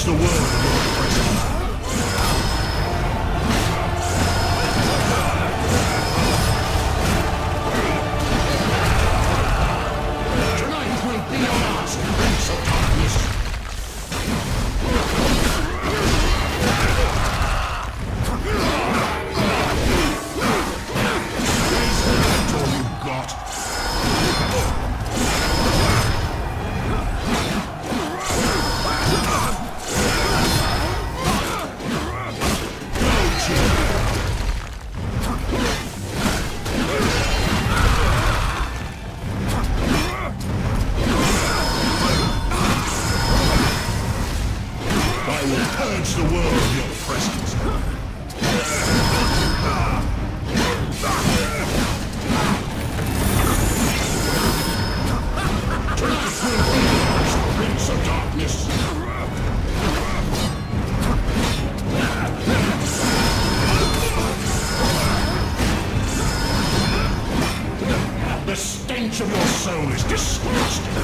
purge the world of your presence. Tonight will be our last, Prince of Darkness. Is that all you got? Purge the world of your presence. Tonight will be yours, Prince of Darkness. The stench of your soul is disgusting.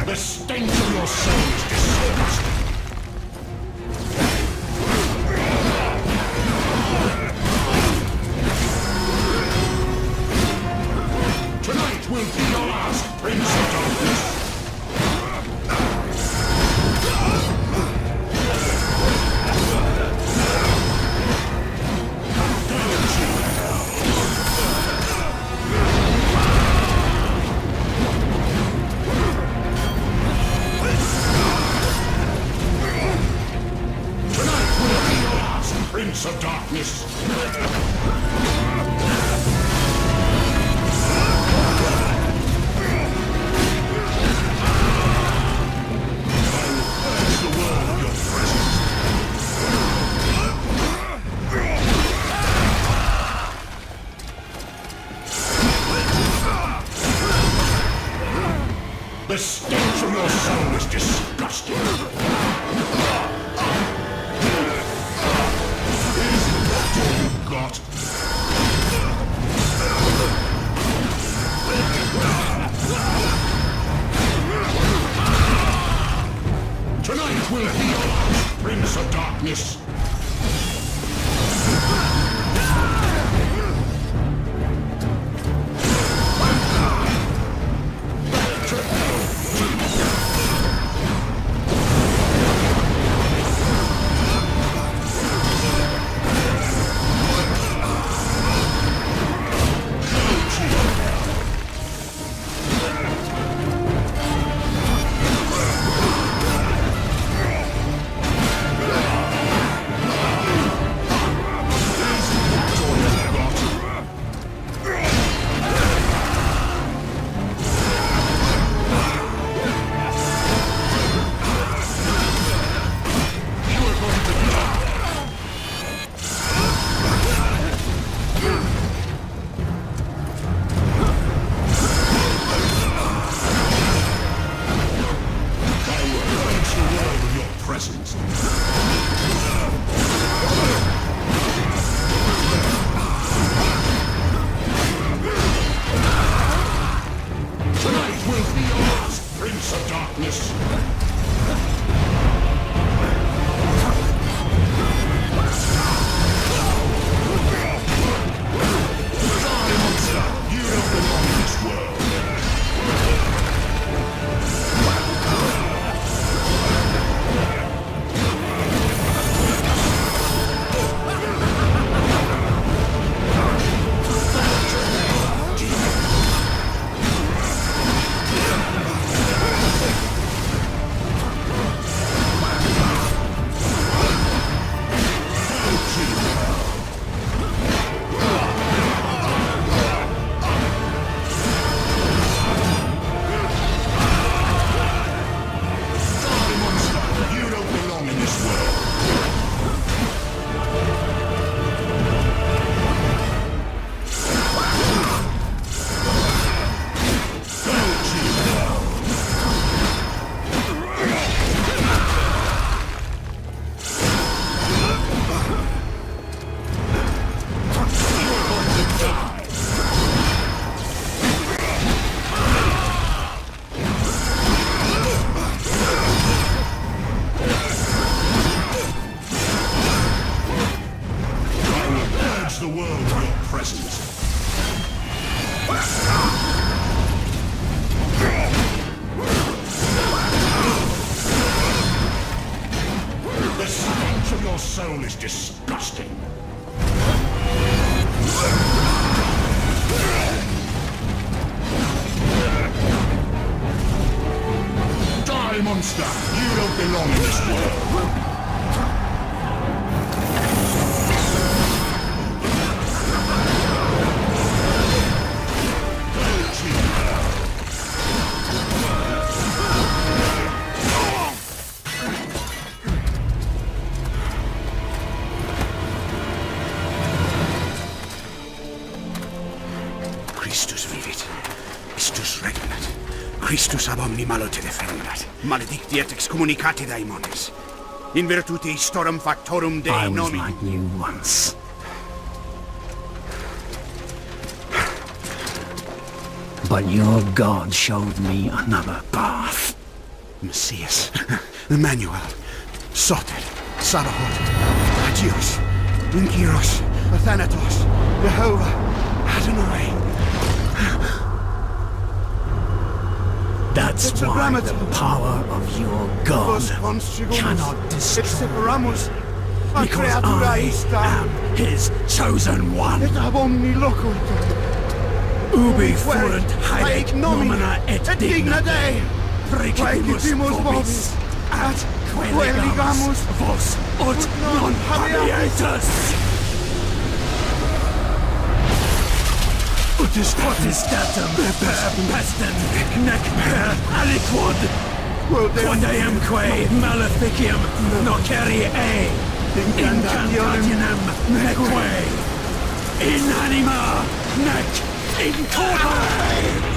The stench of your soul is disgusting. Tonight will be your last, Prince of Darkness. Prince of Darkness. The stench of your soul is disgusting. Got. Tonight will be your last, Prince of Darkness. presence. The stench of your soul is disgusting. Die, monster! You don't belong in this world. Christus vivit. Istus regnat. Christus ab omni malo te defendat. Maledictiet excommunicati daemones. In virtute istorum factorum Dei I was nomi. like you once. But your God showed me another path. Messias. Emmanuel. Soter. Sabaoth. Agios. Inkyros. Athanatos. Jehovah. Adonai. That's why the power of your God cannot destroy me. Because I am his chosen one. Ubi fuerunt haec nomina et digna Dei, precipimus vobis, at queligamus vos ut non habietus. Potestatem per pestem nec per aliquod, quod eamque maleficium nocere incantationem neque, in anima nec in corpore.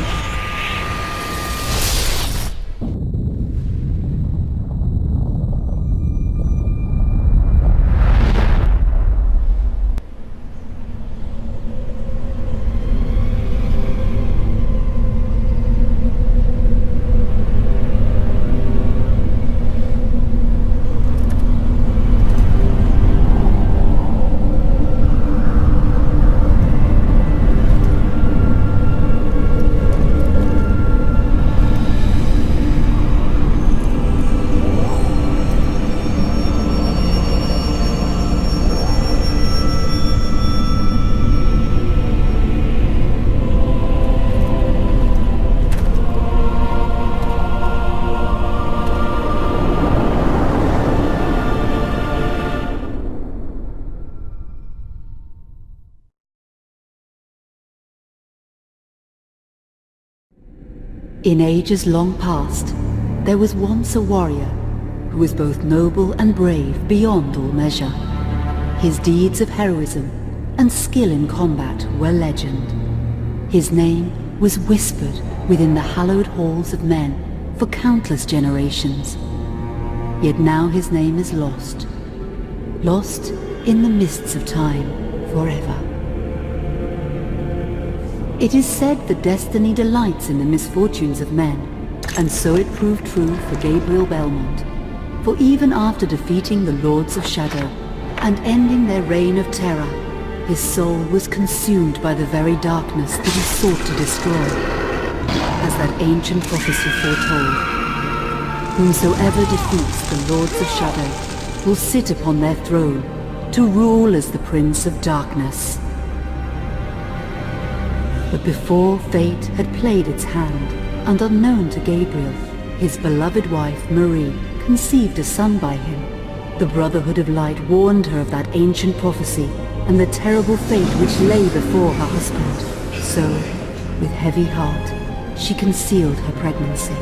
In ages long past, there was once a warrior who was both noble and brave beyond all measure. His deeds of heroism and skill in combat were legend. His name was whispered within the hallowed halls of men for countless generations. Yet now his name is lost. Lost in the mists of time forever. It is said that destiny delights in the misfortunes of men, and so it proved true for Gabriel Belmont. For even after defeating the Lords of Shadow and ending their reign of terror, his soul was consumed by the very darkness that he sought to destroy. As that ancient prophecy foretold, whomsoever defeats the Lords of Shadow will sit upon their throne to rule as the Prince of Darkness. But before fate had played its hand, and unknown to Gabriel, his beloved wife Marie conceived a son by him. The Brotherhood of Light warned her of that ancient prophecy and the terrible fate which lay before her husband. So, with heavy heart, she concealed her pregnancy.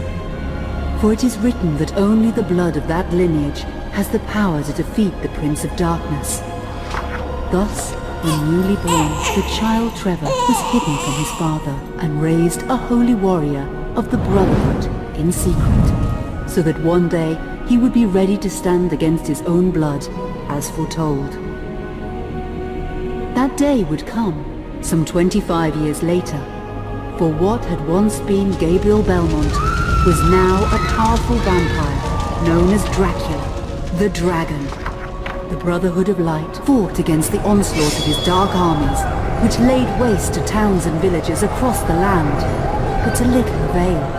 For it is written that only the blood of that lineage has the power to defeat the Prince of Darkness. Thus, when newly born, the child Trevor was hidden from his father and raised a holy warrior of the Brotherhood in secret, so that one day he would be ready to stand against his own blood, as foretold. That day would come, some 25 years later, for what had once been Gabriel Belmont was now a powerful vampire known as Dracula, the Dragon. The Brotherhood of Light fought against the onslaught of his dark armies, which laid waste to towns and villages across the land, but to little avail.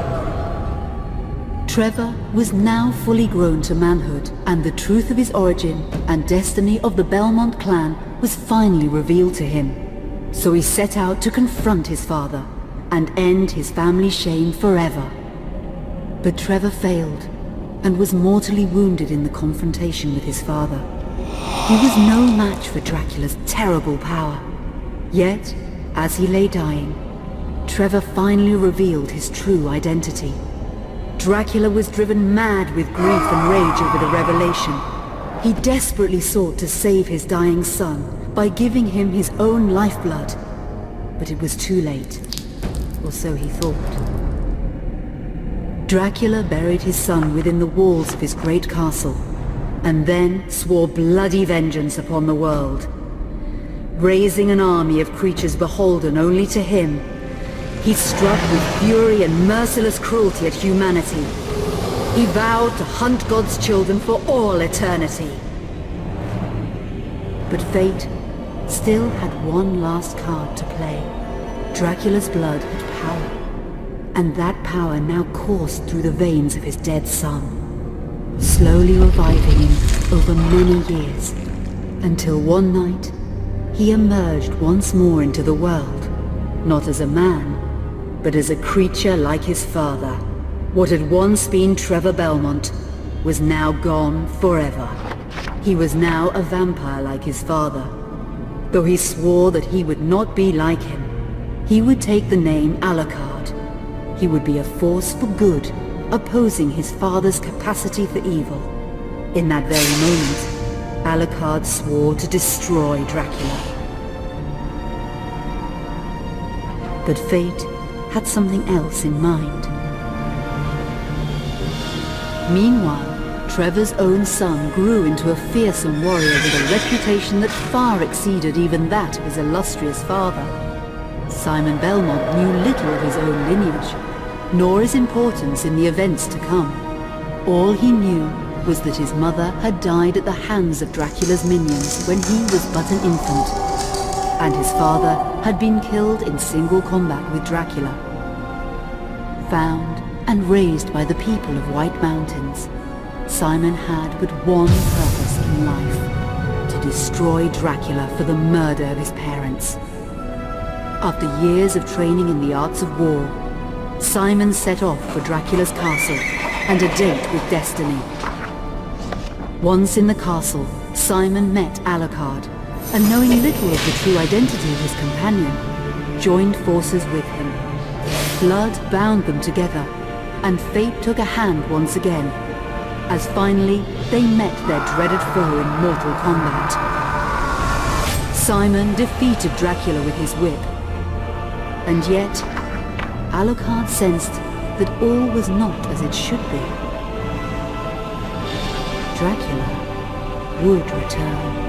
Trevor was now fully grown to manhood, and the truth of his origin and destiny of the Belmont clan was finally revealed to him. So he set out to confront his father and end his family's shame forever. But Trevor failed and was mortally wounded in the confrontation with his father. He was no match for Dracula's terrible power. Yet, as he lay dying, Trevor finally revealed his true identity. Dracula was driven mad with grief and rage over the revelation. He desperately sought to save his dying son by giving him his own lifeblood. But it was too late, or so he thought. Dracula buried his son within the walls of his great castle, and then swore bloody vengeance upon the world. Raising an army of creatures beholden only to him, he struck with fury and merciless cruelty at humanity. He vowed to hunt God's children for all eternity. But fate still had one last card to play. Dracula's blood had power, and that power now coursed through the veins of his dead son, slowly reviving him over many years, until one night he emerged once more into the world, not as a man, but as a creature like his father. What had once been Trevor Belmont was now gone forever. He was now a vampire like his father. Though he swore that he would not be like him, he would take the name Alucard. He would be a force for good, opposing his father's capacity for evil. In that very moment, Alucard swore to destroy Dracula. But fate had something else in mind. Meanwhile, Trevor's own son grew into a fearsome warrior with a reputation that far exceeded even that of his illustrious father. Simon Belmont knew little of his own lineage, nor his importance in the events to come. All he knew was that his mother had died at the hands of Dracula's minions when he was but an infant, and his father had been killed in single combat with Dracula. Found and raised by the people of White Mountains, Simon had but one purpose in life: to destroy Dracula for the murder of his parents. After years of training in the arts of war, Simon set off for Dracula's castle and a date with destiny. Once in the castle, Simon met Alucard, and knowing little of the true identity of his companion, joined forces with him. Blood bound them together, and fate took a hand once again, as finally they met their dreaded foe in mortal combat. Simon defeated Dracula with his whip, and yet Alucard sensed that all was not as it should be. Dracula would return.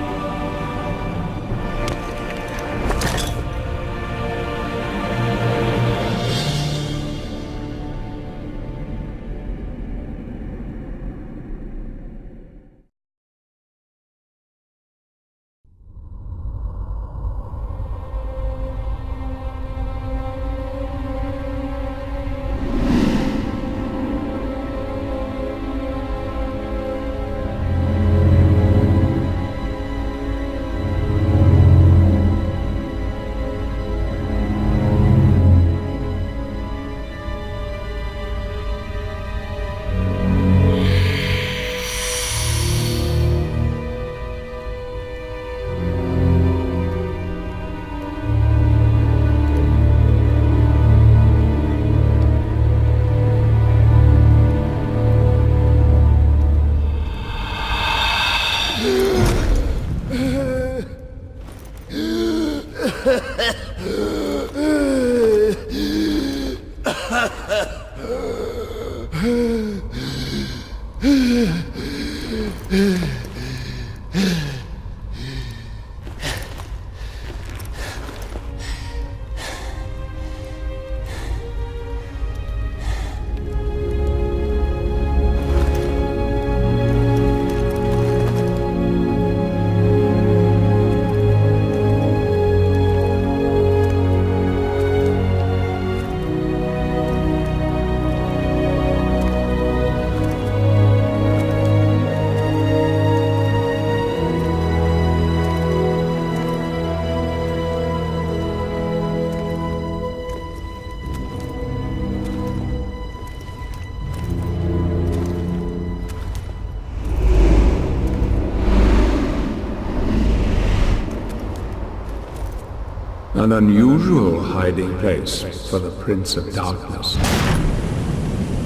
An unusual hiding place for the Prince of Darkness.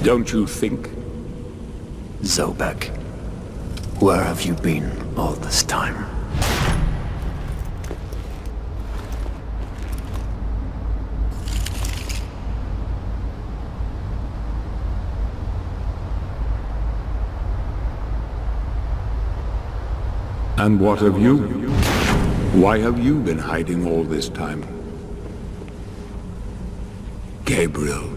Don't you think? Zobek, where have you been all this time? And what of you? Why have you been hiding all this time? Gabriel.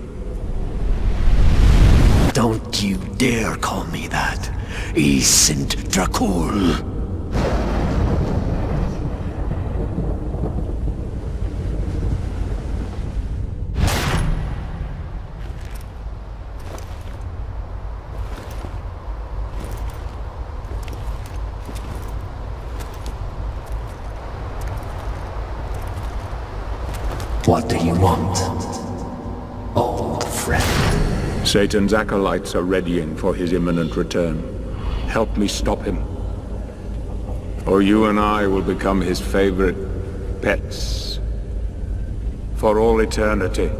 Don't you dare call me that. Sint Dracul. What do you want, old friend? Satan's acolytes are readying for his imminent return. Help me stop him. Or you and I will become his favorite pets. For all eternity.